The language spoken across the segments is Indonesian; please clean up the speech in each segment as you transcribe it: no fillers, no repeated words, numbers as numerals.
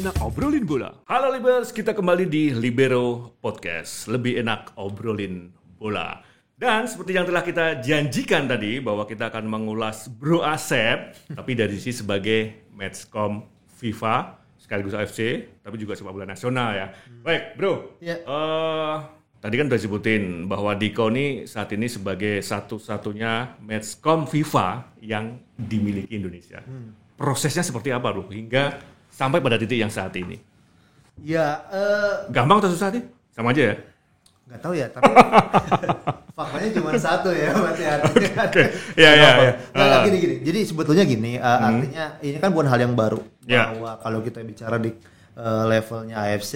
enak obrolin bola. Halo Libers, kita kembali di Libero Podcast. Lebih enak obrolin bola. Dan seperti yang telah kita janjikan tadi bahwa kita akan mengulas Bro Asep, tapi dari sisi sebagai Matchcom FIFA sekaligus AFC, tapi juga sepak bola nasional ya. Baik, Bro. Ya. Tadi kan udah sebutin bahwa Diko ini saat ini sebagai satu-satunya Matchcom FIFA yang dimiliki Indonesia. Prosesnya seperti apa, Bro? Hingga sampai pada titik yang saat ini. Ya, Gampang atau susah sih? Sama aja ya? nggak tahu ya, tapi faktanya cuma satu ya, berarti artinya. Iya. Nggak, gini. Jadi sebetulnya gini, artinya ini kan bukan hal yang baru. Ya. Bahwa kalau kita bicara di levelnya AFC,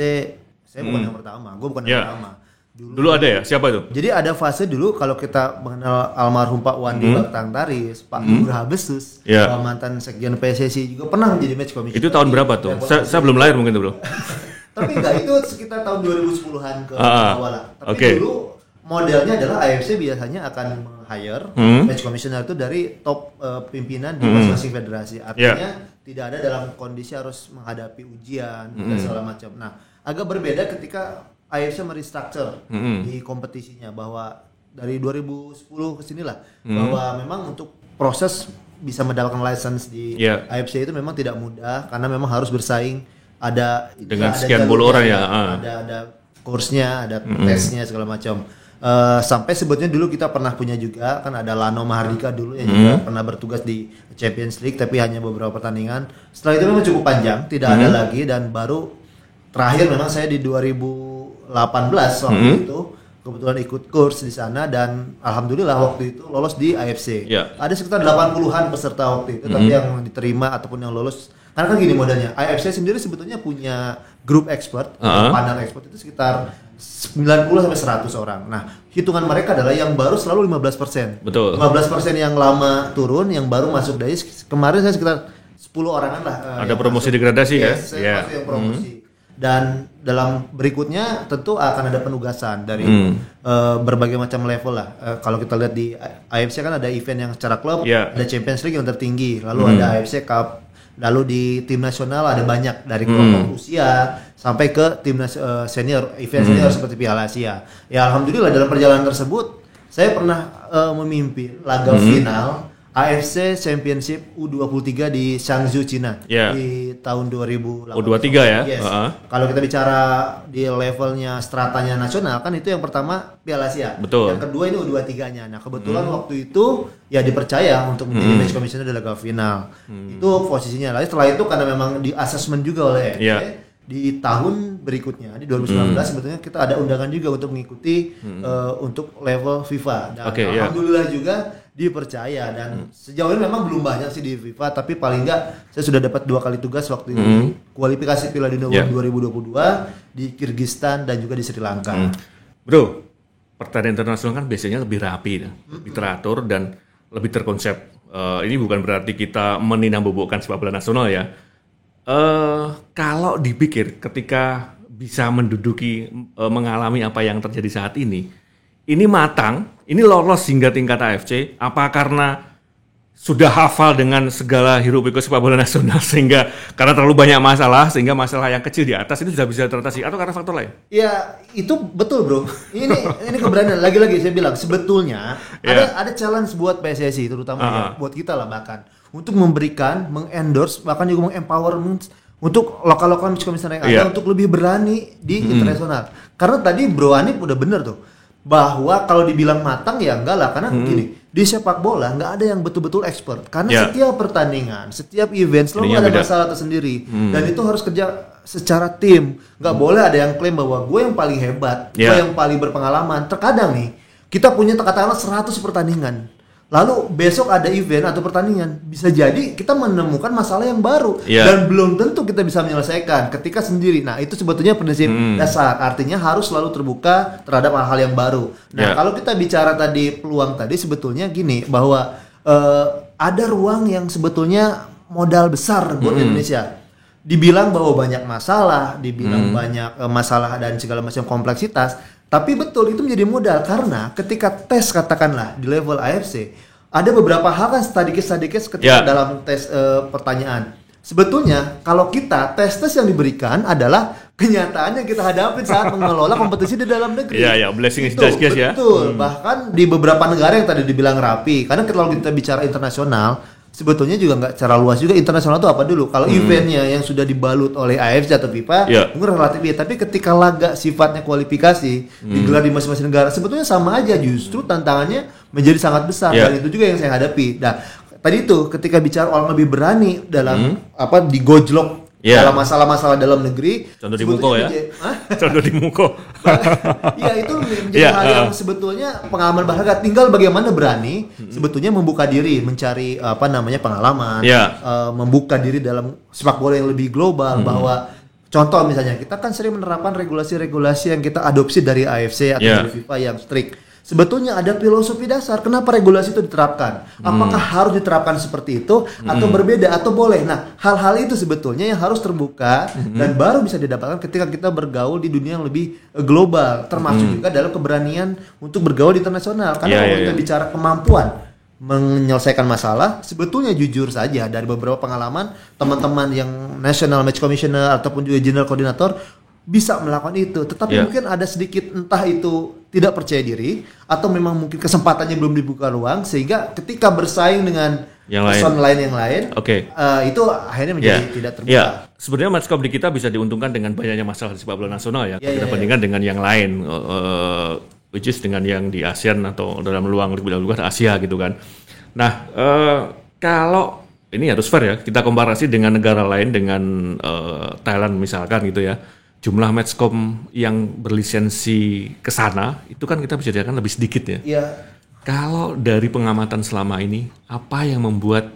saya bukan yang pertama, gue bukan yang pertama. Dulu ada ya? Siapa itu? Jadi ada fase dulu kalau kita mengenal almarhum Pak Wandi Baktang Taris, Pak Nugraha Besus, mantan sekjen PSSI juga pernah menjadi match commissioner. Itu tahun berapa tuh? Saya belum lahir mungkin tuh, Bro. Tapi enggak, itu sekitar tahun 2010-an ke awal lah. Tapi dulu modelnya adalah AFC biasanya akan meng-hire match commissioner itu dari top pimpinan di masing-masing federasi. Artinya tidak ada dalam kondisi harus menghadapi ujian dan segala macam. Nah, agak berbeda ketika AFC merestructure di kompetisinya, bahwa dari 2010 ke sinilah bahwa memang untuk proses bisa mendapatkan license di AFC itu memang tidak mudah, karena memang harus bersaing ada dengan sekian puluh orang ya. Ada kursnya, ada tesnya segala macam. Sampai sebetulnya dulu kita pernah punya juga kan, ada Lano Mahardika dulu yang juga pernah bertugas di Champions League tapi hanya beberapa pertandingan. Setelah itu memang cukup panjang, tidak ada lagi, dan baru terakhir memang saya di 2018 waktu itu kebetulan ikut kurs di sana, dan alhamdulillah waktu itu lolos di AFC. Ada sekitar 80-an peserta waktu itu, tapi yang diterima ataupun yang lolos, karena kan gini modelnya, AFC sendiri sebetulnya punya grup expert, panel expert itu sekitar 90 sampai 100 orang. Nah, hitungan mereka adalah yang baru selalu 15%. Betul. 15% yang lama turun, yang baru masuk. Dari kemarin saya sekitar 10 orangan lah. Ada promosi degradasi ya? Saya masuk yang promosi. Dan dalam berikutnya tentu akan ada penugasan dari berbagai macam level lah. Kalau kita lihat di AFC kan ada event yang secara klub, ada Champions League yang tertinggi, lalu ada AFC Cup, lalu di tim nasional ada banyak dari kelompok usia sampai ke tim senior, event senior seperti Piala Asia. Ya alhamdulillah dalam perjalanan tersebut saya pernah memimpin laga final AFC Championship U23 di Changzhou, Cina di tahun 2018. U23 ya? Yes. Kalau kita bicara di levelnya stratanya nasional kan itu yang pertama Piala Asia. Betul. Yang kedua ini U23-nya. Nah, kebetulan waktu itu ya dipercaya untuk menjadi match commissioner di laga final. Itu posisinya. Lalu setelah itu karena memang di assessment juga oleh AFC, di tahun berikutnya di 2019 sebetulnya kita ada undangan juga untuk mengikuti untuk level FIFA, dan alhamdulillah juga dipercaya, dan sejauh ini memang belum banyak sih di FIFA, tapi paling enggak saya sudah dapat 2 kali tugas waktu itu kualifikasi Piala Dunia 2022 di Kyrgyzstan dan juga di Sri Lanka. Bro, pertandingan internasional kan biasanya lebih rapi, lebih teratur dan lebih terkonsep. Ini bukan berarti kita meninambobokkan sepak bola nasional ya. Kalau dipikir ketika bisa menduduki mengalami apa yang terjadi saat ini matang, ini lolos hingga tingkat AFC, apa karena sudah hafal dengan segala hiruk-pikuk sepak bola nasional sehingga karena terlalu banyak masalah sehingga masalah yang kecil di atas itu sudah bisa teratasi, atau karena faktor lain? Ya itu betul bro. Ini keberanian. Lagi-lagi saya bilang sebetulnya ada challenge buat PSSI terutama ya, buat kita lah bahkan, untuk memberikan, mengendorse, bahkan juga mengempowerment untuk lokal-lokal match commissioner yang ada untuk lebih berani di internasional. Karena tadi Bro Anip udah bener tuh, bahwa kalau dibilang matang ya enggak lah, karena gini, di sepak bola nggak ada yang betul-betul expert, karena setiap pertandingan, setiap event selalu ada masalah tersendiri, dan itu harus kerja secara tim. Nggak boleh ada yang klaim bahwa gue yang paling hebat, gue yang paling berpengalaman. Terkadang nih kita punya katakanlah 100 pertandingan, lalu besok ada event atau pertandingan, bisa jadi kita menemukan masalah yang baru dan belum tentu kita bisa menyelesaikan ketika sendiri. Nah, itu sebetulnya prinsip dasar. Artinya harus selalu terbuka terhadap hal-hal yang baru. Nah, kalau kita bicara tadi peluang tadi, sebetulnya gini, bahwa ada ruang yang sebetulnya modal besar buat Indonesia. Dibilang bahwa banyak masalah, dibilang banyak masalah dan segala macam kompleksitas, tapi betul itu menjadi modal, karena ketika tes katakanlah di level AFC ada beberapa hal kan sedikit ketika dalam tes pertanyaan. Sebetulnya kalau kita tes yang diberikan adalah kenyataan yang kita hadapi saat mengelola kompetisi di dalam negeri. Iya, blessing is disguise ya. Betul. Bahkan di beberapa negara yang tadi dibilang rapi, karena kalau kita bicara internasional, sebetulnya juga nggak secara luas juga internasional itu apa dulu. Kalau eventnya yang sudah dibalut oleh AFC atau FIFA, mungkin relatif ya. Tapi ketika laga sifatnya kualifikasi digelar di masing-masing negara, sebetulnya sama aja. Justru tantangannya menjadi sangat besar dan itu juga yang saya hadapi. Nah, tadi itu ketika bicara orang lebih berani dalam digojlok dalam masalah-masalah dalam negeri. Contoh di Muko ya. Contoh di Muko. Ya itu menjadi hal yang sebetulnya pengalaman berharga. Tinggal bagaimana berani sebetulnya membuka diri, mencari pengalaman, membuka diri dalam sepak bola yang lebih global. Bahwa contoh misalnya kita kan sering menerapkan regulasi-regulasi yang kita adopsi dari AFC atau dari FIFA yang strict. Sebetulnya ada filosofi dasar kenapa regulasi itu diterapkan. Apakah harus diterapkan seperti itu atau berbeda atau boleh. Nah, hal-hal itu sebetulnya yang harus terbuka dan baru bisa didapatkan ketika kita bergaul di dunia yang lebih global, termasuk juga dalam keberanian untuk bergaul di internasional. Karena kalau kita bicara kemampuan menyelesaikan masalah, sebetulnya jujur saja dari beberapa pengalaman teman-teman yang National Match Commissioner ataupun juga General Coordinator bisa melakukan itu, tetapi mungkin ada sedikit entah itu tidak percaya diri atau memang mungkin kesempatannya belum dibuka ruang sehingga ketika bersaing dengan person lain yang lain, itu akhirnya menjadi tidak terbuka. Sebenarnya matchcom di kita bisa diuntungkan dengan banyaknya masalah di sepak bola nasional kita bandingkan dengan yang lain, which is dengan yang di ASEAN atau dalam lebih luas Asia gitu kan. Nah, kalau ini harus fair ya, kita komparasi dengan negara lain dengan Thailand misalkan gitu ya. Jumlah matchcom yang berlisensi ke sana itu kan kita bisa dikatakan lebih sedikit ya. Iya. Kalau dari pengamatan selama ini, apa yang membuat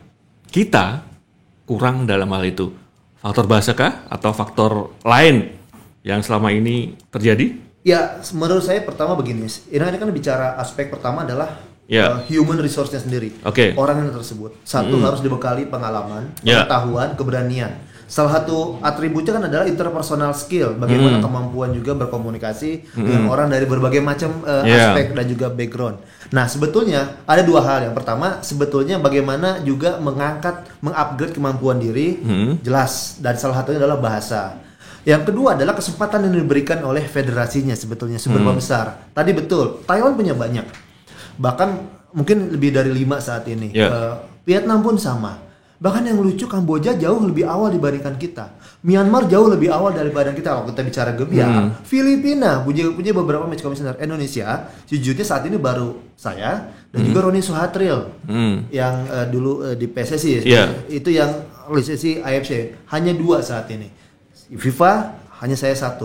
kita kurang dalam hal itu? Faktor bahasa kah atau faktor lain yang selama ini terjadi? Ya, menurut saya pertama begini. Ini kan bicara aspek pertama adalah human resource-nya sendiri. Orang yang tersebut. Satu harus dibekali pengalaman, pengetahuan, keberanian. Salah satu atributnya kan adalah interpersonal skill, bagaimana kemampuan juga berkomunikasi dengan orang dari berbagai macam aspek dan juga background. Nah, sebetulnya ada dua hal. Yang pertama, sebetulnya bagaimana juga mengupgrade kemampuan diri, jelas. Dan salah satunya adalah bahasa. Yang kedua adalah kesempatan yang diberikan oleh federasinya sebetulnya seberapa besar. Tadi betul, Thailand punya banyak. Bahkan mungkin lebih dari 5 saat ini. Vietnam pun sama. Bahkan yang lucu, Kamboja jauh lebih awal dibandingkan kita. Myanmar jauh lebih awal daripada kita kalau kita bicara gebiar. Filipina punya beberapa match commissioner. Indonesia, sejujurnya saat ini baru saya dan juga Roni Suhatril yang dulu di PSSI itu yang lisensi AFC. Hanya 2 saat ini. FIFA hanya saya 1.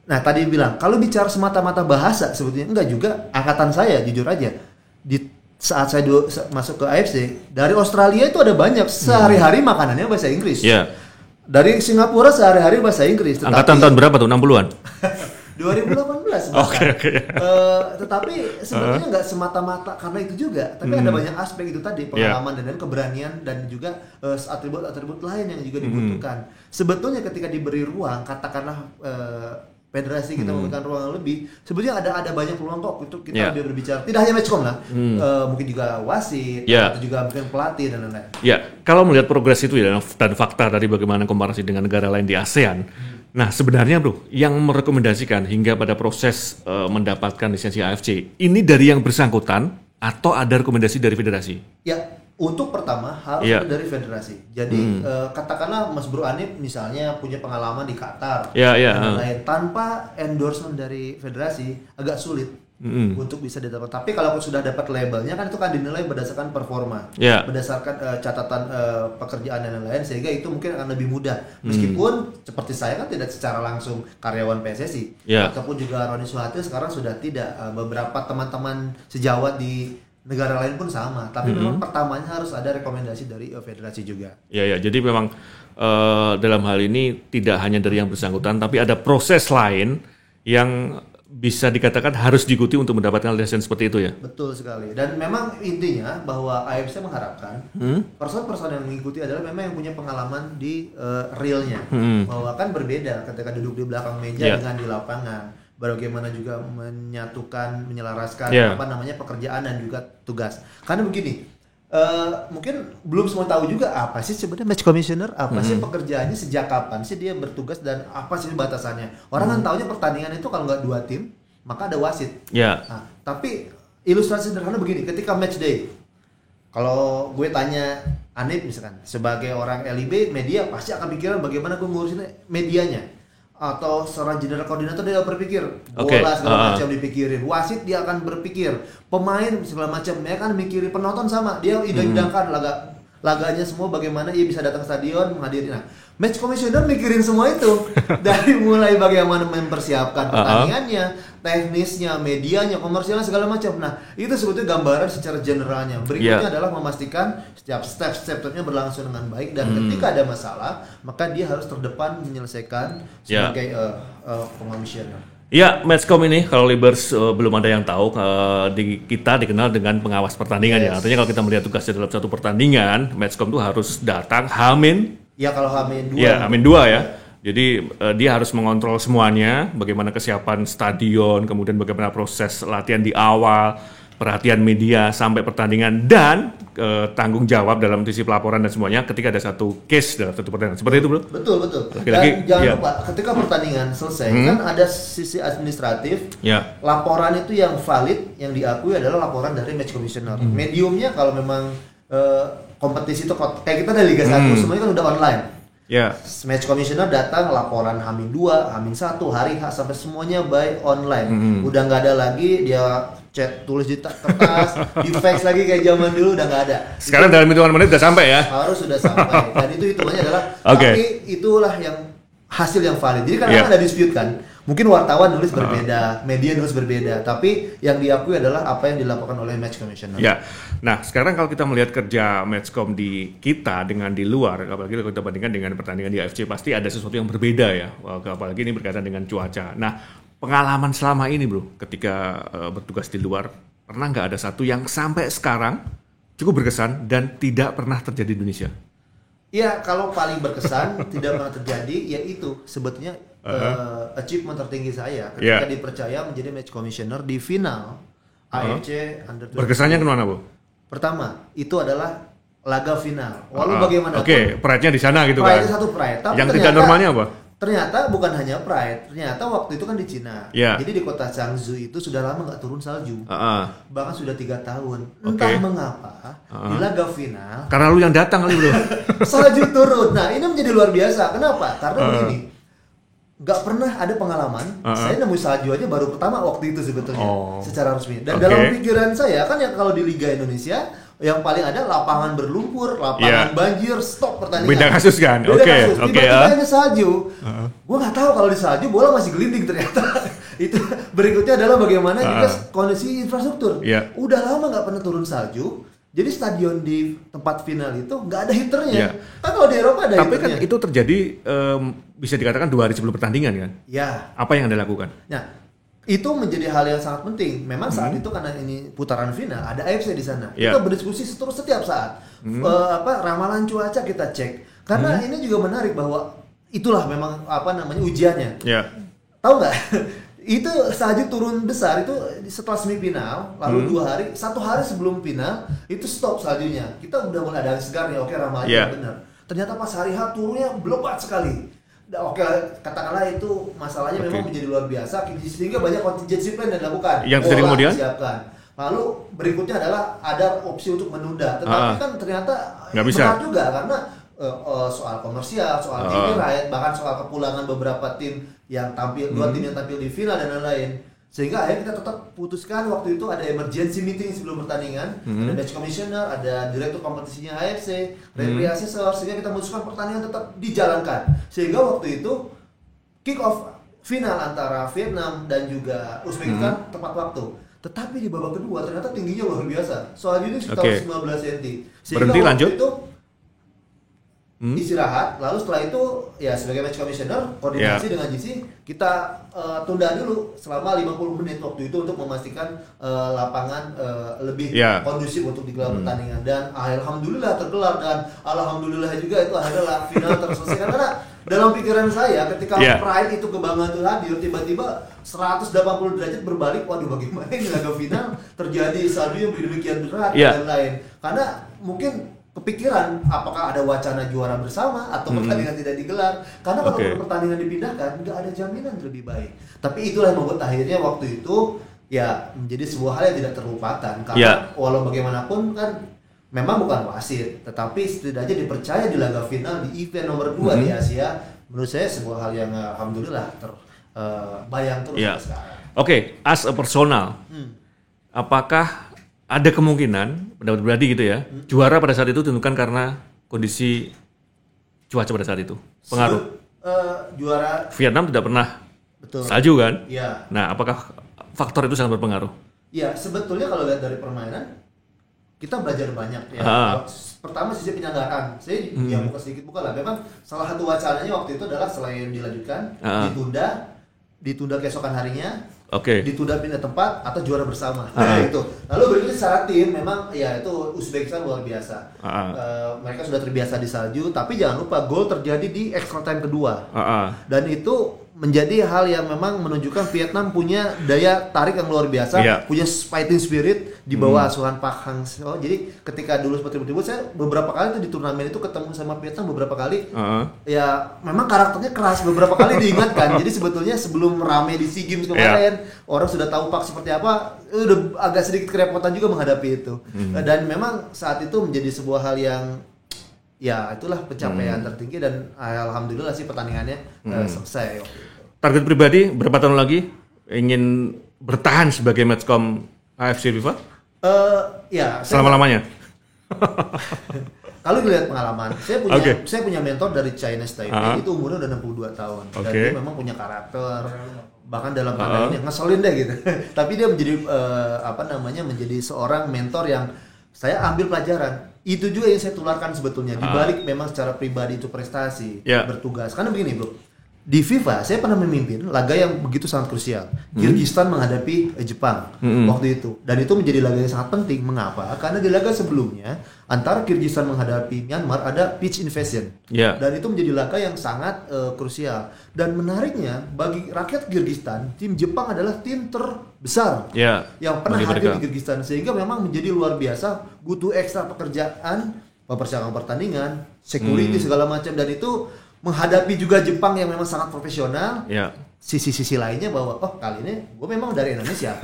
Nah tadi bilang kalau bicara semata-mata bahasa sebetulnya enggak juga. Angkatan saya jujur aja saat saya masuk ke AFC, dari Australia itu ada banyak sehari-hari makanannya bahasa Inggris. Dari Singapura sehari-hari bahasa Inggris. Angkatan tahun berapa tuh? 60-an? 2018. Tetapi sebenarnya nggak semata-mata karena itu juga, tapi ada banyak aspek itu tadi, pengalaman dan keberanian dan juga atribut-atribut lain yang juga dibutuhkan. Sebetulnya ketika diberi ruang, katakanlah federasi kita memberikan ruang lebih, sebetulnya ada banyak peluang kok untuk kita lebih berbicara. Tidak hanya matchcom lah, mungkin juga wasit, atau juga mungkin pelatih dan lain-lain. Kalau melihat progres itu dan fakta dari bagaimana komparasi dengan negara lain di ASEAN, nah sebenarnya bro, yang merekomendasikan hingga pada proses mendapatkan lisensi AFC, ini dari yang bersangkutan atau ada rekomendasi dari federasi? Untuk pertama harus dari federasi. Jadi katakanlah Mas Bro Anip misalnya punya pengalaman di Qatar dan lain, tanpa endorsement dari federasi agak sulit untuk bisa didapat. Tapi kalau sudah dapat labelnya kan itu kan dinilai berdasarkan performa, berdasarkan catatan pekerjaan dan lain-lain, sehingga itu mungkin akan lebih mudah. Meskipun seperti saya kan tidak secara langsung karyawan PSSI, ataupun juga Roni Suhatril sekarang sudah tidak. Beberapa teman-teman sejawat di negara lain pun sama, tapi memang pertamanya harus ada rekomendasi dari federasi juga. Jadi memang dalam hal ini tidak hanya dari yang bersangkutan, tapi ada proses lain yang bisa dikatakan harus diikuti untuk mendapatkan lisensi seperti itu ya? Betul sekali. Dan memang intinya bahwa AFC mengharapkan person-person yang mengikuti adalah memang yang punya pengalaman di realnya. Bahwa kan berbeda ketika duduk di belakang meja dengan di lapangan. Bagaimana juga menyatukan, menyelaraskan pekerjaan dan juga tugas. Karena begini, mungkin belum semua tahu juga apa sih sebenarnya match commissioner, apa sih pekerjaannya, sejak kapan sih dia bertugas dan apa sih batasannya. Orang kan taunya pertandingan itu kalau nggak 2 tim maka ada wasit. Nah, tapi ilustrasi sederhana begini, ketika match day, kalau gue tanya Anip misalkan sebagai orang LIB media pasti akan pikiran bagaimana gue ngurusin medianya. Atau seorang general koordinator dia berpikir bola segala macam dipikirin, wasit dia akan berpikir, pemain segala macam, dia kan mikirin, penonton sama, dia idam-idamkan laganya semua bagaimana ia bisa datang ke stadion menghadiri. Nah, match commissioner mikirin semua itu dari mulai bagaimana mempersiapkan pertandingannya, teknisnya, medianya, komersialnya segala macam. Nah, itu sebetulnya gambaran secara generalnya. Berikutnya adalah memastikan setiap step-stepnya berlangsung dengan baik dan ketika ada masalah, maka dia harus terdepan menyelesaikan sebagai commissioner. Ya, Matchcom ini kalau Libers belum ada yang tahu, kita dikenal dengan pengawas pertandingan ya. Artinya kalau kita melihat tugasnya dalam satu pertandingan, Matchcom itu harus datang H-. Ya kalau H-2. Ya, H-2 ya. Jadi dia harus mengontrol semuanya, bagaimana kesiapan stadion, kemudian bagaimana proses latihan di awal, perhatian media sampai pertandingan, dan tanggung jawab dalam sisi pelaporan dan semuanya ketika ada satu case dalam satu pertandingan. Seperti itu, Bro? Betul. Dan jangan lupa ketika pertandingan selesai kan ada sisi administratif. Laporan itu yang valid, yang diakui adalah laporan dari match commissioner. Mediumnya kalau memang kompetisi itu kayak kita dari Liga 1 semuanya kan udah online. Match commissioner datang laporan H-2, H-1, hari H sampai semuanya by online. Udah nggak ada lagi dia chat tulis di kertas, di fax lagi kayak zaman dulu, udah nggak ada. Sekarang itu, dalam hitungan menit udah sampai ya? Harus sudah sampai. Dan itu hitungannya adalah tapi itulah yang hasil yang valid. Jadi kadang ada dispute kan. Mungkin wartawan nulis berbeda, media nulis berbeda, tapi yang diakui adalah apa yang dilakukan oleh match commissioner. Nah, sekarang kalau kita melihat kerja Matchcom di kita dengan di luar, apalagi kalau kita bandingkan dengan pertandingan di AFC, pasti ada sesuatu yang berbeda ya. Apalagi ini berkaitan dengan cuaca. Nah, pengalaman selama ini, Bro, ketika bertugas di luar, pernah nggak ada satu yang sampai sekarang cukup berkesan dan tidak pernah terjadi di Indonesia? Iya, kalau paling berkesan tidak pernah terjadi, yaitu sebetulnya achievement tertinggi saya ketika dipercaya menjadi match commissioner di final AFC Under 20. Berkesannya kemana, Bu? Pertama, itu adalah laga final. Walau bagaimanapun. Pride-nya di sana gitu kan. Pride satu pride. Tapi yang tidak normalnya apa? Ternyata bukan hanya pride. Ternyata waktu itu kan di Cina. Jadi di kota Changzhou itu sudah lama nggak turun salju. Bahkan sudah 3 tahun. Entah mengapa di laga final. Karena lu yang datang kali, Bro. Salju turun. Nah, ini menjadi luar biasa. Kenapa? Karena begini. Nggak pernah ada pengalaman, saya nemu salju aja baru pertama waktu itu sebetulnya secara resmi. Dan dalam pikiran saya kan yang kalau di Liga Indonesia yang paling ada lapangan berlumpur, lapangan banjir, stop pertandingan. Beda kasus kan? Tiba-tiba hanya salju. Gue nggak tahu kalau di salju bola masih gelinding ternyata. Itu berikutnya adalah bagaimana juga kondisi infrastruktur. Udah lama nggak pernah turun salju. Jadi stadion di tempat final itu nggak ada heaternya. Kan kalau di Eropa ada tapi heaternya. Kan itu terjadi bisa dikatakan 2 hari sebelum pertandingan kan? Apa yang Anda lakukan? Nah, itu menjadi hal yang sangat penting. Memang saat itu karena ini putaran final, ada AFC di sana. Kita berdiskusi setiap saat. Ramalan cuaca kita cek. Karena ini juga menarik bahwa itulah memang ujiannya. Tahu nggak? Itu salju turun besar itu setelah semifinal, lalu 2 hari, 1 hari sebelum final itu stop saljunya. Kita udah mulai ada segar nih, ramalannya benar. Ternyata pas hari H turunnya lebat sekali. Katakanlah itu masalahnya memang menjadi luar biasa sehingga banyak contingency plan yang dilakukan. Yang terjadi kemudian disiapkan. Lalu berikutnya adalah ada opsi untuk menunda. Tetapi kan ternyata berat juga karena soal komersial, soal TV right, bahkan soal kepulangan beberapa tim yang tampil, 2 tim yang tampil di final dan lain-lain. Sehingga akhirnya kita tetap putuskan waktu itu ada emergency meeting sebelum pertandingan, ada match commissioner, ada direktur kompetisinya AFC, referee assessor, sehingga kita memutuskan pertandingan tetap dijalankan. Sehingga waktu itu kick off final antara Vietnam dan juga Uzbekistan tepat waktu. Tetapi di babak kedua ternyata tingginya luar biasa. Soalnya ini sekitar 19 cm. Berhenti lanjut. Itu istirahat, lalu setelah itu ya sebagai match commissioner koordinasi dengan GC kita tunda dulu selama 50 menit waktu itu untuk memastikan lapangan lebih kondusif untuk digelar pertandingan dan alhamdulillah tergelar dan alhamdulillah juga itu akhirnya final terselesaikan karena dalam pikiran saya ketika pride itu kebanggaan itu hadir, tiba-tiba 180 derajat berbalik, waduh bagaimana ini laga final terjadi salju yang demikian berat dan lain. Karena mungkin kepikiran apakah ada wacana juara bersama atau pertandingan tidak digelar. Karena kalau pertandingan dipindahkan nggak ada jaminan lebih baik. Tapi itulah yang membuat akhirnya waktu itu ya menjadi sebuah hal yang tidak terlupakan. Karena walau bagaimanapun kan memang bukan wasit, tetapi setidaknya dipercaya di laga final di event nomor 2 di Asia. Menurut saya sebuah hal yang alhamdulillah terbayang terus sekarang. Oke, as a personal, apakah ada kemungkinan, pendapat pribadi gitu ya, juara pada saat itu ditentukan karena kondisi cuaca pada saat itu? Pengaruh? Juara Vietnam tidak pernah salju kan? Iya. Nah, apakah faktor itu sangat berpengaruh? Iya, sebetulnya kalau lihat dari permainan, kita belajar banyak ya. Pertama sisi penyelenggaraan, saya buka lah. Memang salah satu wacananya waktu itu adalah selain dilanjutkan, ditunda keesokan harinya, ditunda pindah tempat atau juara bersama. Itu. Lalu berikutnya secara tim memang ya itu Uzbekistan luar biasa. Mereka sudah terbiasa di salju, tapi jangan lupa gol terjadi di extra time kedua. Dan itu menjadi hal yang memang menunjukkan Vietnam punya daya tarik yang luar biasa, punya fighting spirit di bawah asuhan Park Hang-seo. Jadi ketika dulu seperti itu, saya beberapa kali tuh di turnamen itu ketemu sama Vietnam beberapa kali. Ya memang karakternya keras, beberapa kali diingatkan. Jadi sebetulnya sebelum rame di SEA Games kemarin, orang sudah tahu Park seperti apa, udah agak sedikit kerepotan juga menghadapi itu. Dan memang saat itu menjadi sebuah hal yang ya itulah pencapaian tertinggi dan alhamdulillah sih pertandingannya selesai. Target pribadi berapa tahun lagi ingin bertahan sebagai matchcom AFC FIFA? Selama-lamanya. Kalau dilihat pengalaman, saya punya mentor dari Chinese Taipei, itu umurnya udah 62 tahun. Dan dia memang punya karakter, bahkan dalam keadaan ini ngeselin deh gitu. Tapi dia menjadi menjadi seorang mentor yang saya ambil pelajaran. Itu juga yang saya tularkan sebetulnya. Di balik memang secara pribadi itu prestasi, bertugas. Karena begini bro, di FIFA saya pernah memimpin laga yang begitu sangat krusial. Kyrgyzstan menghadapi Jepang waktu itu, dan itu menjadi laga yang sangat penting. Mengapa? Karena di laga sebelumnya antara Kyrgyzstan menghadapi Myanmar ada pitch invasion, dan itu menjadi laga yang sangat krusial. Dan menariknya bagi rakyat Kyrgyzstan, tim Jepang adalah tim terbesar yang pernah hadir di Kyrgyzstan, sehingga memang menjadi luar biasa. Butuh ekstra pekerjaan, persiapan pertandingan, security segala macam, dan itu menghadapi juga Jepang yang memang sangat profesional. Sisi-sisi lainnya bahwa kali ini gue memang dari Indonesia,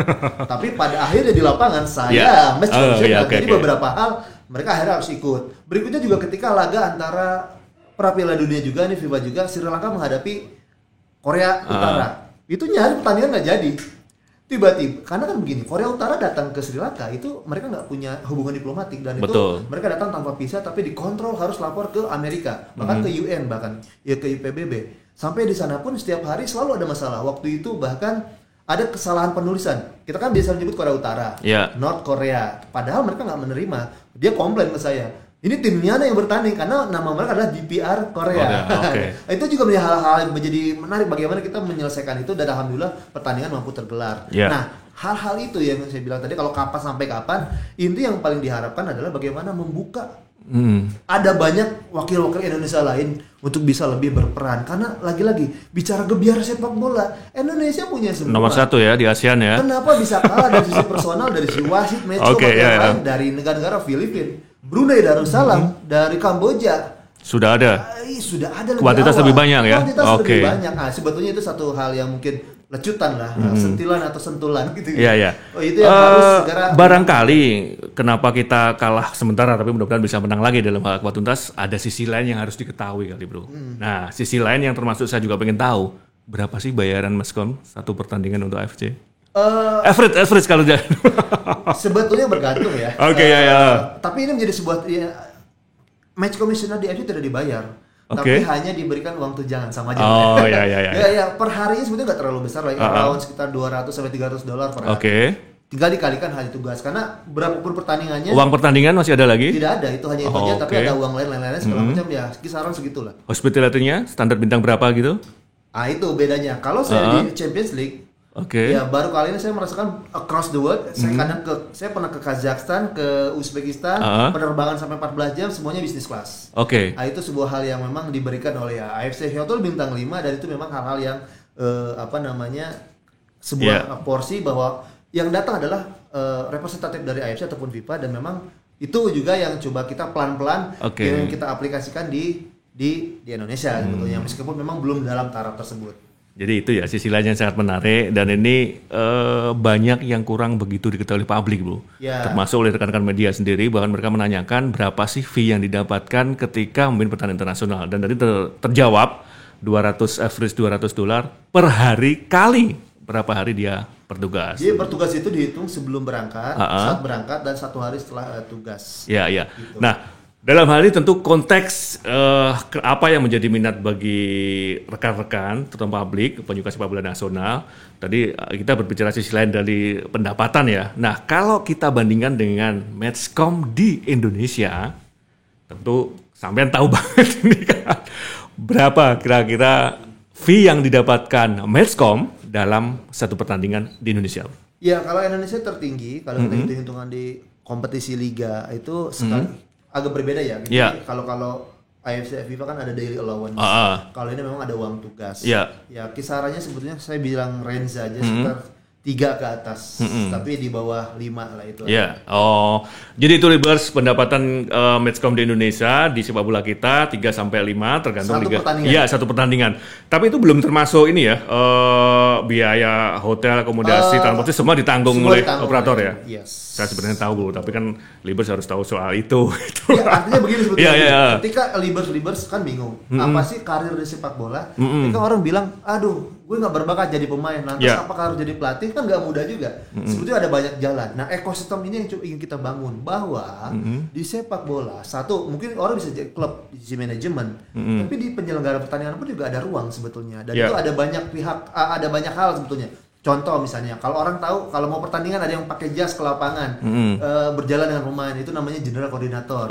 tapi pada akhirnya di lapangan saya jadi beberapa hal mereka akhirnya harus ikut. Berikutnya juga ketika laga antara Piala Dunia juga nih FIFA juga, Sri Lanka menghadapi Korea Utara, itu nyaris pertandingan nggak jadi. Tiba-tiba, karena kan begini, Korea Utara datang ke Sri Lanka itu mereka nggak punya hubungan diplomatik, dan itu mereka datang tanpa visa, tapi dikontrol harus lapor ke Amerika, bahkan ke UN, bahkan ya ke PBB. Sampai di sana pun setiap hari selalu ada masalah. Waktu itu bahkan ada kesalahan penulisan. Kita kan biasa menyebut Korea Utara, North Korea, padahal mereka nggak menerima. Dia komplain ke saya, ini timnya yang bertanding karena nama mereka adalah DPR Korea. Itu juga menjadi hal-hal yang menjadi menarik bagaimana kita menyelesaikan itu, dan alhamdulillah pertandingan mampu tergelar. Nah, hal-hal itu yang saya bilang tadi, kalau kapan sampai kapan, inti yang paling diharapkan adalah bagaimana membuka. Ada banyak wakil-wakil Indonesia lain untuk bisa lebih berperan, karena lagi-lagi bicara gebiar sepak bola, Indonesia punya semua. Nomor 1 ya di ASEAN ya. Kenapa bisa kalah dari sisi personal, dari sisi wasit, match lain, dari negara-negara Filipina, Brunei Darussalam, dari Kamboja. Sudah ada kuantitas lebih banyak ya. Lebih banyak. Sebetulnya itu satu hal yang mungkin lecutan lah, sentilan atau sentulan gitu. Itu yang harus segera. Barangkali kenapa kita kalah sementara, tapi mudah-mudahan bisa menang lagi dalam hal kuat tuntas. Ada sisi lain yang harus diketahui kali bro. Nah, sisi lain yang termasuk saya juga pengen tahu, berapa sih bayaran Meskom satu pertandingan untuk AFC? Average kalau jadi. Sebetulnya bergantung ya. Tapi ini menjadi sebuah match commissioner di AFC tidak dibayar. Tapi hanya diberikan uang tunjangan sama aja. Per harinya sebetulnya nggak terlalu besar lah, around sekitar $200-300 per hari. Tinggal dikalikan hari tugas, karena berapapun pertandingannya. Uang pertandingan masih ada lagi? Tidak ada, itu hanya itu aja, tapi ada uang lain-lainnya segala macam ya, kisaran segitulah. Hospitality-nya standar bintang berapa gitu? Itu bedanya. Kalau saya di Champions League, Oke. Ya baru kali ini saya merasakan across the world. Saya pernah ke Kazakhstan, ke Uzbekistan, penerbangan sampai 14 jam semuanya business class. Oke. Nah, itu sebuah hal yang memang diberikan oleh AFC Hotel bintang 5 dan itu memang hal-hal yang sebuah porsi bahwa yang datang adalah representatif dari AFC ataupun FIFA dan memang itu juga yang coba kita pelan-pelan yang kita aplikasikan di Indonesia sebetulnya meskipun memang belum dalam taraf tersebut. Jadi itu ya sisi lain yang sangat menarik dan ini banyak yang kurang begitu diketahui publik, Bro. Termasuk oleh rekan-rekan media sendiri, bahkan mereka menanyakan berapa sih fee yang didapatkan ketika memimpin pertandingan internasional dan tadi terjawab average $200 per hari kali berapa hari dia bertugas. Jadi bertugas itu dihitung sebelum berangkat, saat berangkat dan 1 hari setelah tugas. Iya. Gitu. Nah, dalam hal ini tentu konteks apa yang menjadi minat bagi rekan-rekan, terutama publik, penyuka sepak bola nasional. Tadi kita berbicara sisi lain dari pendapatan ya. Nah, kalau kita bandingkan dengan Matchcom di Indonesia, tentu sampean tahu banget ini kan. Berapa kira-kira fee yang didapatkan Matchcom dalam satu pertandingan di Indonesia? Ya, kalau Indonesia tertinggi, kalau kita hitung-hitungan di kompetisi liga itu sekali agak berbeda ya. Jadi kalau AFC FIFA kan ada daily allowance. Kalau ini memang ada uang tugas. Ya kisarannya sebetulnya saya bilang range aja sekitar 3 ke atas, tapi di bawah 5 lah itu. Jadi itu Libers pendapatan Matchcom di Indonesia di sepak bola kita 3 sampai 5 tergantung liga. Iya, satu pertandingan. Tapi itu belum termasuk ini ya, biaya hotel, akomodasi, transportasi semua ditanggung oleh operator ya. Yes. Saya sebenarnya tahu, Bro, tapi kan Libers harus tahu soal itu. Ya, artinya begini sebetulnya. Ketika Libers kan bingung, apa sih karir di sepak bola? Ketika orang bilang, aduh, gue nggak berbakat jadi pemain, lantas apakah harus jadi pelatih? Kan nggak mudah juga. Sebetulnya ada banyak jalan. Nah, ekosistem ini yang ingin kita bangun bahwa di sepak bola, satu mungkin orang bisa jadi klub di manajemen, tapi di penyelenggara pertandingan pun juga ada ruang sebetulnya. Dan itu ada banyak pihak, ada banyak hal sebetulnya. Contoh misalnya, kalau orang tahu kalau mau pertandingan ada yang pakai jas ke lapangan, berjalan dengan pemain, itu namanya general koordinator.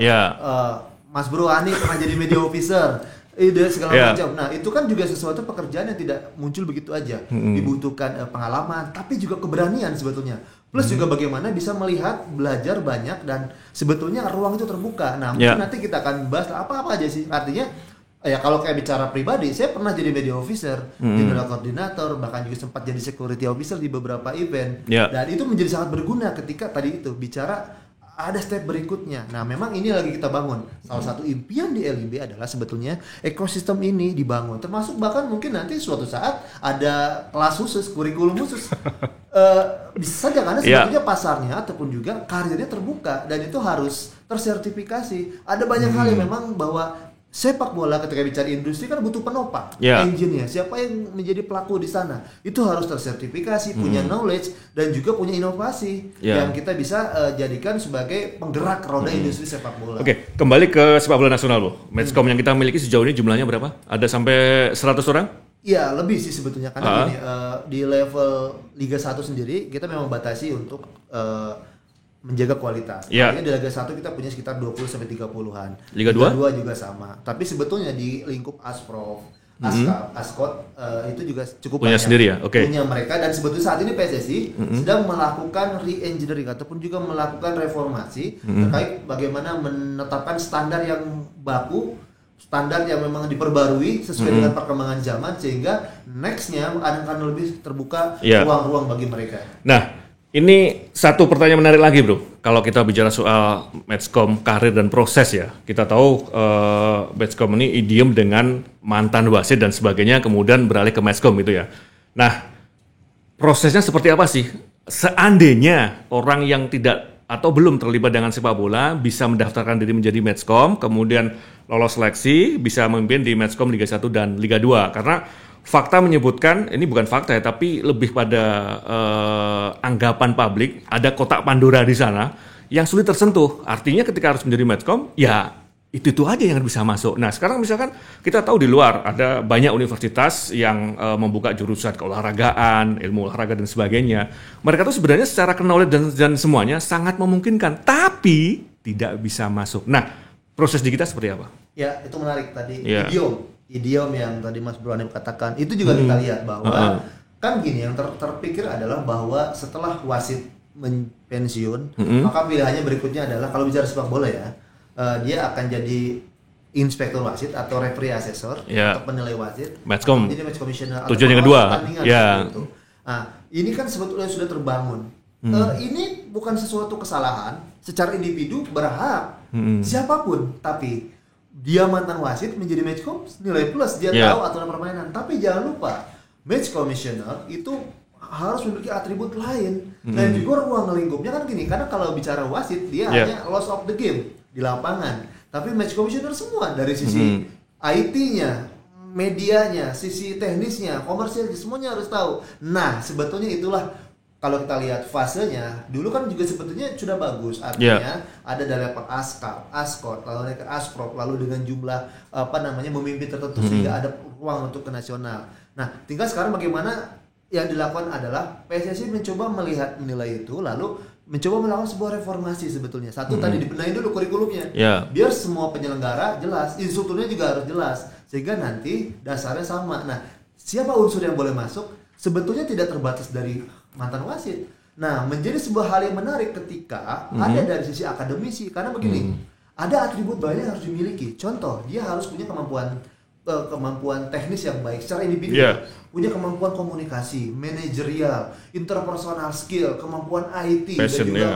Mas Bro Ani pernah jadi media officer, segala macam. Nah, itu kan juga sesuatu pekerjaan yang tidak muncul begitu aja. Dibutuhkan pengalaman, tapi juga keberanian sebetulnya. Plus juga bagaimana bisa melihat, belajar banyak dan sebetulnya ruang itu terbuka. Nah, mungkin nanti kita akan bahas apa-apa aja sih. Artinya ya kalau kayak bicara pribadi, saya pernah jadi media officer, general koordinator, bahkan juga sempat jadi security officer di beberapa event. Dan itu menjadi sangat berguna ketika tadi itu bicara ada step berikutnya. Nah, memang ini lagi kita bangun. Salah satu impian di LIB adalah sebetulnya ekosistem ini dibangun. Termasuk bahkan mungkin nanti suatu saat ada kelas khusus, kurikulum khusus. Bisa saja karena sebetulnya pasarnya ataupun juga karirnya terbuka dan itu harus tersertifikasi. Ada banyak hal yang memang bahwa sepak bola ketika bicara industri kan butuh penopang, engine-nya. Siapa yang menjadi pelaku di sana? Itu harus tersertifikasi, punya knowledge dan juga punya inovasi yang kita bisa jadikan sebagai penggerak roda industri sepak bola. Oke, kembali ke sepak bola nasional, Bro. Matchcom yang kita miliki sejauh ini jumlahnya berapa? Ada sampai 100 orang? Iya, lebih sih sebetulnya karena gini, di level Liga 1 sendiri kita memang batasi untuk menjaga kualitas. Artinya di Liga 1 kita punya sekitar 20 sampai 30-an. Liga 2 juga sama. Tapi sebetulnya di lingkup Asprof, Askot itu juga cukup punya banyak. Sendiri ya? Punya mereka dan sebetulnya saat ini PSSI sedang melakukan re-engineering ataupun juga melakukan reformasi terkait bagaimana menetapkan standar yang baku, standar yang memang diperbarui sesuai dengan perkembangan zaman sehingga next-nya akan lebih terbuka ruang-ruang bagi mereka. Nah, ini satu pertanyaan menarik lagi, Bro. Kalau kita bicara soal Matchcom karir dan proses ya, kita tahu Matchcom ini idiom dengan mantan wasit dan sebagainya, kemudian beralih ke Matchcom gitu ya. Nah, prosesnya seperti apa sih? Seandainya orang yang tidak atau belum terlibat dengan sepak bola bisa mendaftarkan diri menjadi Matchcom, kemudian lolos seleksi, bisa memimpin di Matchcom Liga 1 dan Liga 2. Karena fakta menyebutkan, ini bukan fakta ya, tapi lebih pada anggapan publik, ada kotak Pandora di sana yang sulit tersentuh. Artinya ketika harus menjadi Matchcom, ya itu aja yang bisa masuk. Nah, sekarang misalkan kita tahu di luar ada banyak universitas yang membuka jurusan keolahragaan, ilmu olahraga dan sebagainya. Mereka tuh sebenarnya secara knowledge dan semuanya sangat memungkinkan, tapi tidak bisa masuk. Nah, proses di kita seperti apa? Ya, itu menarik tadi. Idiom yang tadi Mas Bro Ani katakan itu juga kita lihat bahwa kan gini, yang terpikir adalah bahwa setelah wasit pensiun, maka pilihannya berikutnya adalah kalau bicara sepak bola ya, dia akan jadi inspektur wasit atau referee asesor atau penilai wasit, jadi match commissioner atau tujuan yang kedua gitu. Nah, ini kan sebetulnya sudah terbangun. Ini bukan sesuatu kesalahan secara individu berhak siapapun, tapi dia mantan wasit menjadi match nilai plus, dia tahu aturan permainan. Tapi jangan lupa match commissioner itu harus memiliki atribut lain dan juga ruang lingkupnya kan gini, karena kalau bicara wasit dia hanya loss of the game di lapangan, tapi match commissioner semua dari sisi IT-nya, medianya, sisi teknisnya, komersialnya, semuanya harus tahu. Nah, sebetulnya itulah kalau kita lihat fasenya, dulu kan juga sebetulnya sudah bagus. Artinya ada dari level ASCAP, ASCOT, lalu naik ke ASPROP, lalu dengan jumlah memimpin tertentu sehingga ada ruang untuk ke nasional. Nah, tinggal sekarang bagaimana yang dilakukan adalah PSSI mencoba menilai itu, lalu mencoba melakukan sebuah reformasi sebetulnya. Satu tadi dibenahi dulu kurikulumnya, biar semua penyelenggara jelas, instrukturnya juga harus jelas, sehingga nanti dasarnya sama. Nah, siapa unsur yang boleh masuk sebetulnya tidak terbatas dari mantan wasit. Nah, menjadi sebuah hal yang menarik ketika ada dari sisi akademisi, karena begini, ada atribut banyak yang harus dimiliki. Contoh, dia harus punya kemampuan teknis yang baik secara individu, punya kemampuan komunikasi, manajerial, interpersonal skill, kemampuan IT, passion, dan juga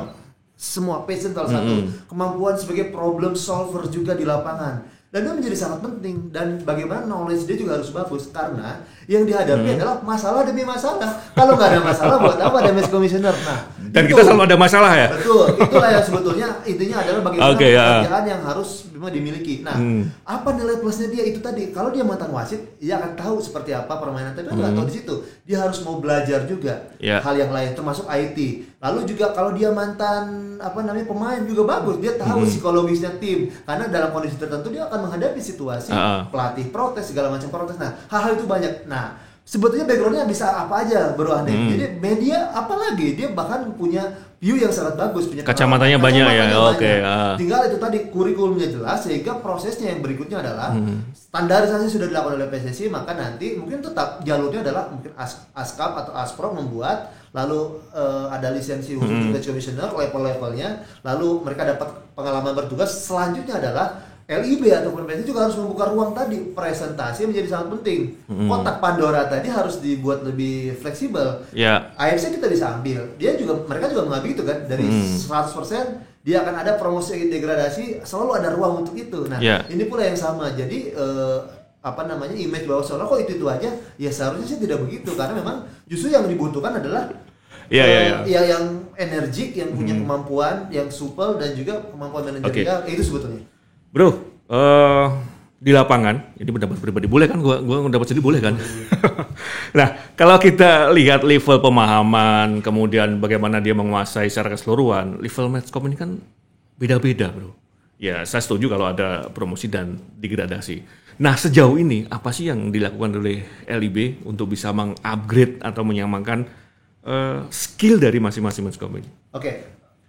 semua passion salah satu, kemampuan sebagai problem solver juga di lapangan. Dan itu menjadi sangat penting, dan bagaimana knowledge dia juga harus bagus, karena yang dihadapi adalah masalah demi masalah. Kalau nggak ada masalah, buat apa ada match commissioner? Nah, dan kita selalu ada masalah ya. Betul, itulah yang sebetulnya intinya adalah bagaimana pekerjaan yang harus memang dimiliki. Nah, apa nilai plusnya dia itu tadi? Kalau dia mantan wasit, dia akan tahu seperti apa permainan. Tapi nggak tahu di situ, dia harus mau belajar juga hal yang lain, termasuk IT. Lalu juga kalau dia mantan pemain juga bagus, dia tahu psikologisnya tim, karena dalam kondisi tertentu dia akan menghadapi situasi pelatih protes, segala macam protes. Nah, hal-hal itu banyak. Nah, sebetulnya backgroundnya bisa apa aja, Bro Ande. Jadi media apalagi dia bahkan punya view yang sangat bagus, punya kacamatanya banyak ya. Oke. Tinggal itu tadi kurikulumnya jelas, sehingga prosesnya yang berikutnya adalah standarisasi sudah dilakukan oleh PSSI, maka nanti mungkin tetap jalurnya adalah mungkin ASCAP atau ASPRO membuat, lalu ada lisensi khusus match commissioner level-levelnya, lalu mereka dapat pengalaman bertugas. Selanjutnya adalah LIB ataupun PSSI juga harus membuka ruang tadi, presentasi menjadi sangat penting. Kotak Pandora tadi harus dibuat lebih fleksibel. AFC kita bisa ambil, mereka juga mengambil itu kan, dari 100% dia akan ada promosi degradasi, selalu ada ruang untuk itu. Nah, ini pula yang sama. Jadi image bahwa seolah kok itu aja, ya seharusnya sih tidak begitu, karena memang justru yang dibutuhkan adalah yang energik, yang punya kemampuan, yang supel, dan juga kemampuan manajerial. Itu sebetulnya. Bro, di lapangan, ini pendapat pribadi boleh kan? Gua pendapat sendiri boleh kan? Nah, kalau kita lihat level pemahaman, kemudian bagaimana dia menguasai secara keseluruhan, level matchcom ini kan beda-beda, bro. Ya, saya setuju kalau ada promosi dan degradasi. Nah, sejauh ini apa sih yang dilakukan oleh LIB untuk bisa mengupgrade atau menyamakan skill dari masing-masing matchcom ini?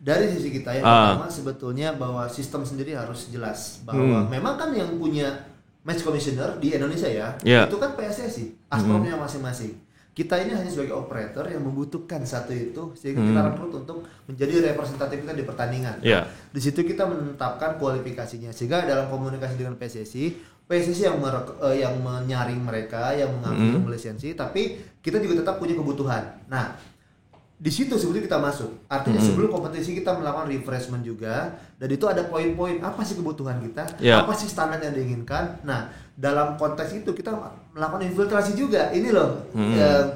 Dari sisi kita yang pertama sebetulnya bahwa sistem sendiri harus jelas bahwa memang kan yang punya match commissioner di Indonesia itu kan PSSI, ASPRO-nya masing-masing. Kita ini hanya sebagai operator yang membutuhkan satu itu, sehingga kita rekrut untuk menjadi representatif kita di pertandingan. Di situ kita menetapkan kualifikasinya, sehingga dalam komunikasi dengan PSSI yang menyaring mereka, yang mengambil lisensi, tapi kita juga tetap punya kebutuhan. Nah, di situ sebetulnya kita masuk. Artinya sebelum kompetisi kita melakukan refreshment juga, dan itu ada poin-poin apa sih kebutuhan kita, apa sih standar yang diinginkan. Nah, dalam konteks itu kita melakukan infiltrasi juga. Ini loh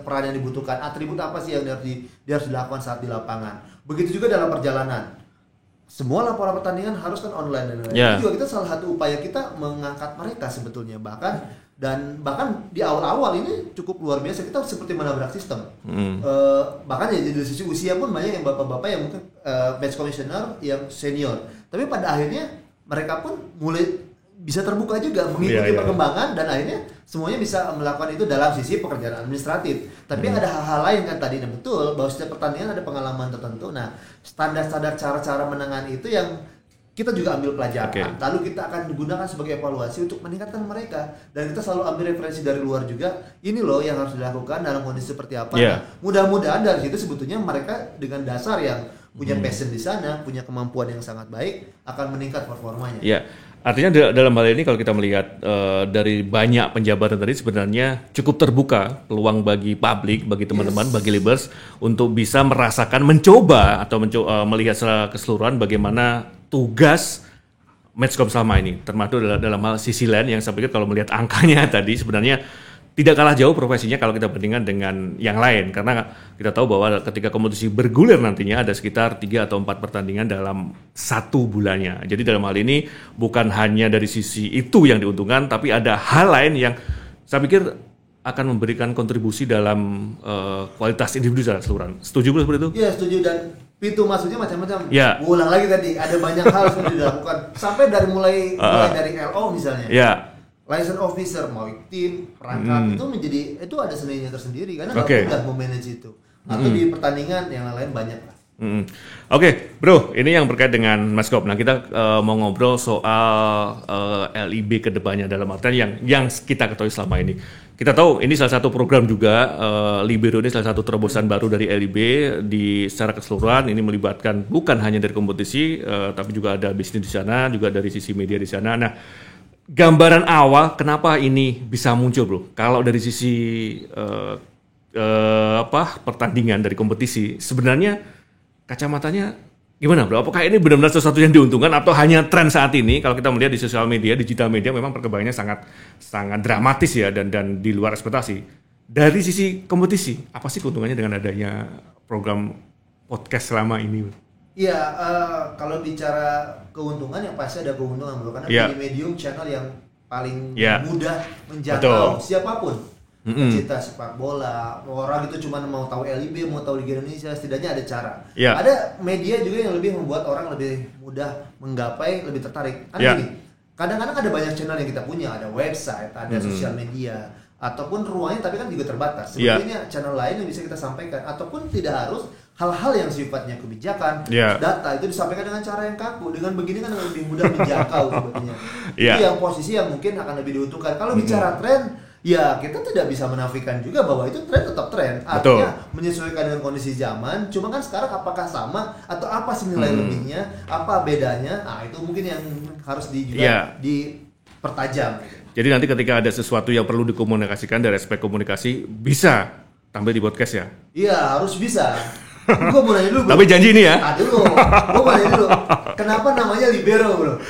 peran yang dibutuhkan, atribut apa sih yang dia harus dilakukan saat di lapangan. Begitu juga dalam perjalanan. Semua laporan pertandingan harus kan online dan lain-lain. Itu juga kita salah satu upaya kita mengangkat mereka sebetulnya. Bahkan di awal-awal ini cukup luar biasa, kita seperti menabrak sistem. Bahkan ya dari sisi usia pun banyak yang bapak-bapak yang mungkin match commissioner yang senior, tapi pada akhirnya mereka pun mulai bisa terbuka juga mengikuti perkembangan, dan akhirnya semuanya bisa melakukan itu dalam sisi pekerjaan administratif. Tapi ada hal-hal lain kan tadi, dan betul bahwa setiap pertandingan ada pengalaman tertentu. Nah, standar-standar cara-cara menangani itu yang kita juga ambil pelajaran, Okay. lalu kita akan gunakan sebagai evaluasi untuk meningkatkan mereka, dan kita selalu ambil referensi dari luar juga. Ini loh yang harus dilakukan dalam kondisi seperti apa. Yeah. Nah, mudah-mudahan dari situ sebetulnya mereka dengan dasar yang punya passion di sana, punya kemampuan yang sangat baik, akan meningkat performanya. Ya, artinya dalam hal ini kalau kita melihat dari banyak penjabaran tadi sebenarnya cukup terbuka peluang bagi publik, bagi teman-teman, bagi Libers untuk bisa merasakan, mencoba atau melihat secara keseluruhan bagaimana tugas Matchcom selama ini, termasuk dalam hal sisi lain yang saya pikir kalau melihat angkanya tadi sebenarnya tidak kalah jauh profesinya kalau kita bandingkan dengan yang lain, karena kita tahu bahwa ketika kompetisi bergulir nantinya ada sekitar 3 atau 4 pertandingan dalam 1 bulannya. Jadi dalam hal ini bukan hanya dari sisi itu yang diuntungkan, tapi ada hal lain yang saya pikir akan memberikan kontribusi dalam kualitas individu secara keseluruhan. Setuju belum seperti itu? Iya, setuju, dan pintu masuknya macam-macam. Ya. Gua ulang lagi tadi, ada banyak hal yang dilakukan. Sampai dari mulai dari LO misalnya. Ya. License officer, mau tim, perangkat, itu ada seninya tersendiri karena nggak mudah memanage itu. Atau di pertandingan yang lain banyak lah. Oke, bro, ini yang berkait dengan Matchcom. Nah, kita mau ngobrol soal LIB kedepannya dalam artian yang kita ketahui selama ini. Kita tahu ini salah satu program juga, Libero ini salah satu terobosan baru dari LIB di secara keseluruhan. Ini melibatkan bukan hanya dari kompetisi, tapi juga ada bisnis di sana, juga dari sisi media di sana. Nah, gambaran awal kenapa ini bisa muncul, bro? Kalau dari sisi pertandingan dari kompetisi, sebenarnya kacamatanya gimana, bro? Apakah ini benar-benar sesuatu yang diuntungkan atau hanya tren saat ini? Kalau kita melihat di sosial media, digital media memang perkembangannya sangat dramatis ya dan di luar ekspektasi. Dari sisi kompetisi, apa sih keuntungannya dengan adanya program podcast selama ini? Iya, kalau bicara keuntungan yang pasti ada keuntungan, bro, karena ini medium channel yang paling mudah menjangkau siapapun. Pecinta sepak bola, orang itu cuma mau tahu LIB, mau tahu Liga Indonesia, setidaknya ada cara. Ada media juga yang lebih membuat orang lebih mudah menggapai, lebih tertarik. Karena gini, kadang-kadang ada banyak channel yang kita punya, ada website, ada sosial media, ataupun ruangnya tapi kan juga terbatas. Sebetulnya channel lain yang bisa kita sampaikan, ataupun tidak harus hal-hal yang sifatnya kebijakan, data itu disampaikan dengan cara yang kaku. Dengan begini kan lebih mudah menjangkau sebetulnya. Itu yang posisi yang mungkin akan lebih diuntungkan. Kalau bicara tren, ya kita tidak bisa menafikan juga bahwa itu tren tetap tren. Artinya menyesuaikan dengan kondisi zaman. Cuma kan sekarang apakah sama atau apa sih nilai lebihnya, apa bedanya? Nah, itu mungkin yang harus dipertajam. Jadi nanti ketika ada sesuatu yang perlu dikomunikasikan dari aspek komunikasi, bisa tampil di podcast ya? Iya, harus bisa. Gue mau nanya dulu, bro. Tapi janji ini ya? Gue mau nanya dulu. Kenapa namanya Libero, bro?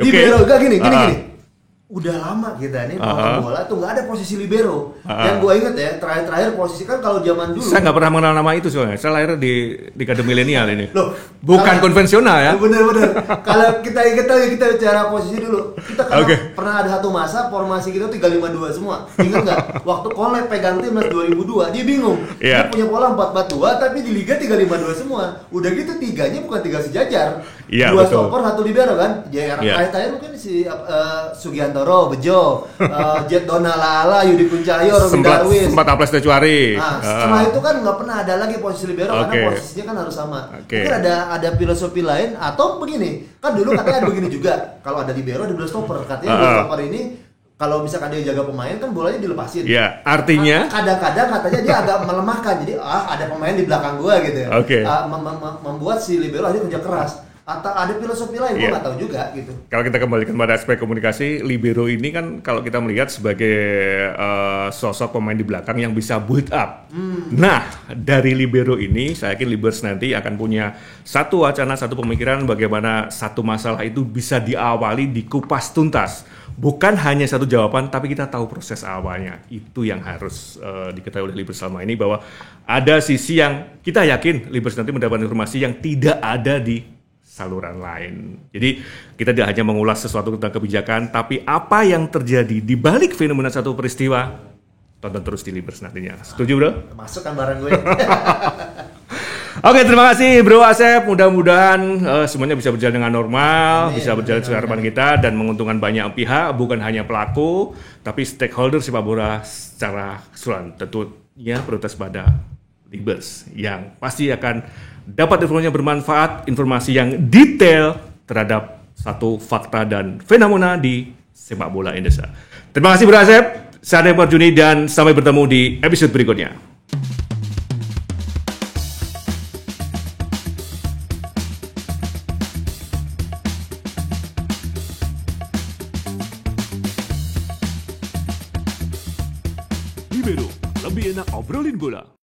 Libero, gak gini. Udah lama kita nih nonton bola tuh nggak ada posisi libero. Yang gue inget ya, terakhir posisi kan kalau zaman dulu. Saya nggak pernah mengenal nama itu soalnya. Saya lahir di kade milenial ini. Loh, bukan konvensional ya? Bener. Kalau kita bicara posisi dulu, kita kan pernah ada satu masa formasi kita 352 semua. Ingat nggak? Waktu Kolek pegang timnas 2002, dia bingung. Dia punya pola 442, tapi di liga 352 semua. Udah gitu tiganya bukan tiga sejajar. Dua stopper, satu libero kan. Terakhir mungkin si Sugianto, Bejo, Jet Donalala, Yudi Kuncahyo, Robi Darwis. Sempat Aples Tecuari. Nah, setelah itu kan nggak pernah ada lagi posisi libero karena posisinya kan harus sama. Mungkin ada filosofi lain atau begini. Kan dulu katanya ada begini juga. Kalau ada libero ada dua stopper. Katanya dua stopper ini kalau misalkan dia jaga pemain kan bolanya dilepasin. Iya, artinya kadang-kadang katanya dia agak melemahkan. Jadi ada pemain di belakang gua gitu. Membuat si libero dia kerja keras. Atau ada filosofi lain, gue nggak tahu juga gitu. Kalau kita kembalikan pada aspek komunikasi, libero ini kan kalau kita melihat sebagai sosok pemain di belakang yang bisa build up. Nah, dari libero ini, saya yakin Libers nanti akan punya satu wacana, satu pemikiran bagaimana satu masalah itu bisa diawali, dikupas tuntas. Bukan hanya satu jawaban, tapi kita tahu proses awalnya. Itu yang harus diketahui oleh Libers selama ini, bahwa ada sisi yang kita yakin Libers nanti mendapat informasi yang tidak ada di saluran lain. Jadi kita tidak hanya mengulas sesuatu tentang kebijakan, tapi apa yang terjadi di balik fenomena satu peristiwa. Tonton terus di Libers nantinya. Setuju, bro? Masuk kan barang gue. Oke, terima kasih Bro Asep. Mudah-mudahan semuanya bisa berjalan dengan normal, bisa berjalan sesuai harapan kita dan menguntungkan banyak pihak, bukan hanya pelaku, tapi stakeholder sepak bola secara keseluruhan. Tentunya prioritas pada Libers yang pasti akan dapat informasi yang bermanfaat, informasi yang detail terhadap satu fakta dan fenomena di sepak bola Indonesia. Terima kasih Bro Asep, saya Depor Juni dan sampai bertemu di episode berikutnya. Libero, lebih enak obrolin bola.